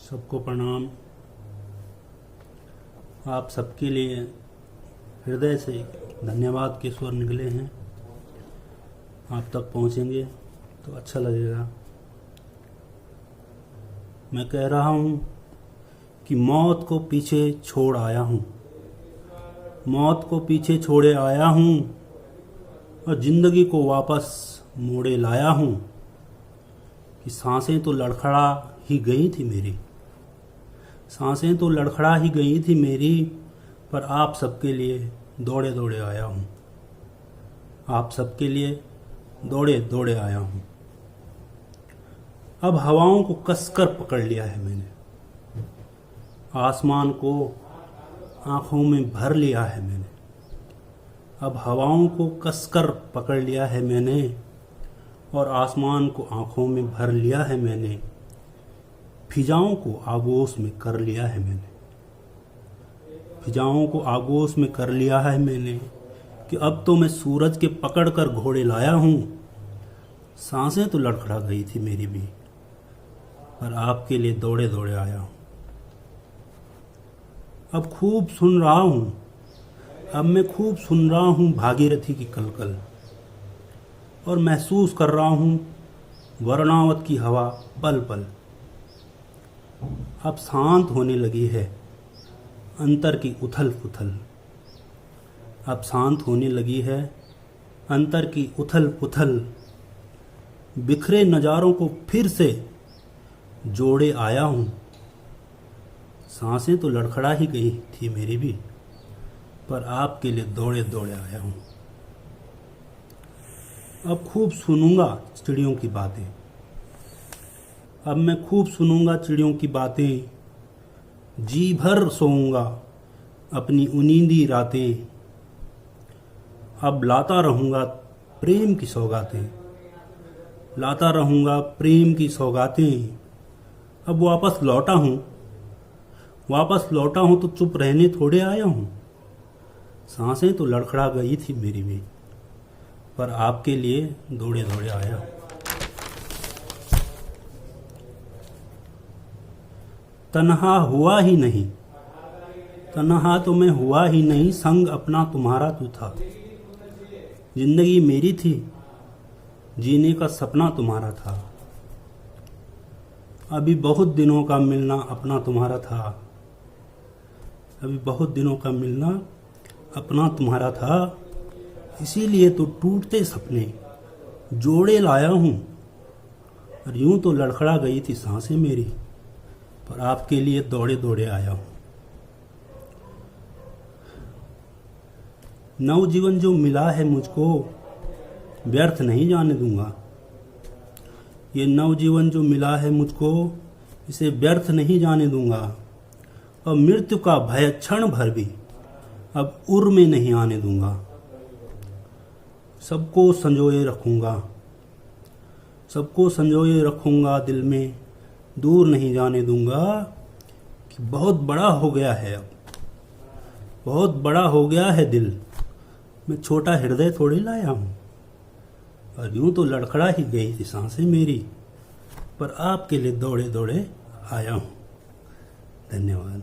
सबको प्रणाम। आप सबके लिए हृदय से धन्यवाद के स्वर निकले हैं। आप तक पहुंचेंगे तो अच्छा लगेगा। मैं कह रहा हूं कि मौत को पीछे छोड़ आया हूं, मौत को पीछे छोड़े आया हूं और जिंदगी को वापस मोड़े लाया हूं कि सांसें तो लड़खड़ा ही गई थी मेरी, सांसें तो लड़खड़ा ही गई थी मेरी, पर आप सबके लिए दौड़े दौड़े आया हूं, आप सबके लिए दौड़े दौड़े आया हूं। अब हवाओं को कसकर पकड़ लिया है मैंने, आसमान को आंखों में भर लिया है मैंने। अब हवाओं को कसकर पकड़ लिया है मैंने और आसमान को आंखों में भर लिया है मैंने। फिजाओं को आगोश में कर लिया है मैंने, फिजाओं को आगोश में कर लिया है मैंने कि अब तो मैं सूरज के पकड़ कर घोड़े लाया हूं। सांसें तो लड़खड़ा गई थी मेरी भी, पर आपके लिए दौड़े दौड़े आया हूं। अब खूब सुन रहा हूं, अब मैं खूब सुन रहा हूं भागीरथी की कलकल, और महसूस कर रहा हूं वरुणावत की हवा पल पल। अब शांत होने लगी है अंतर की उथल पुथल, अब शांत होने लगी है अंतर की उथल पुथल। बिखरे नज़ारों को फिर से जोड़े आया हूं। सांसें तो लड़खड़ा ही गई थी मेरी भी, पर आपके लिए दौड़े दौड़े आया हूं। अब खूब सुनूंगा चिड़ियों की बातें, अब मैं खूब सुनूंगा चिड़ियों की बातें। जी भर सोऊंगा अपनी उनींदी रातें। अब लाता रहूंगा प्रेम की सौगातें, लाता रहूंगा प्रेम की सौगातें। अब वापस लौटा हूं तो चुप रहने थोड़े आया हूं। सांसें तो लड़खड़ा गई थी मेरी भी, पर आपके लिए दौड़े दौड़े आया हूं। तन्हा हुआ ही नहीं, तन्हा तो मैं हुआ ही नहीं, संग अपना तुम्हारा तू था। जिंदगी मेरी थी, जीने का सपना तुम्हारा था। अभी बहुत दिनों का मिलना अपना तुम्हारा था, अभी बहुत दिनों का मिलना अपना तुम्हारा था। इसीलिए तो टूटते सपने जोड़े लाया हूं, और यूं तो लड़खड़ा गई थी सांसें मेरी, पर आपके लिए दौड़े दौड़े आया हूं। नवजीवन जो मिला है मुझको व्यर्थ नहीं जाने दूंगा, ये नवजीवन जो मिला है मुझको इसे व्यर्थ नहीं जाने दूंगा। और मृत्यु का भय क्षण भर भी अब उर में नहीं आने दूंगा। सबको संजोए रखूंगा, सबको संजोए रखूंगा दिल में, दूर नहीं जाने दूंगा। कि बहुत बड़ा हो गया है, अब बहुत बड़ा हो गया है दिल, मैं छोटा हृदय थोड़ी लाया हूं। और यूं तो लड़खड़ा ही गई थी सांसें मेरी, पर आपके लिए दौड़े दौड़े आया हूं। धन्यवाद।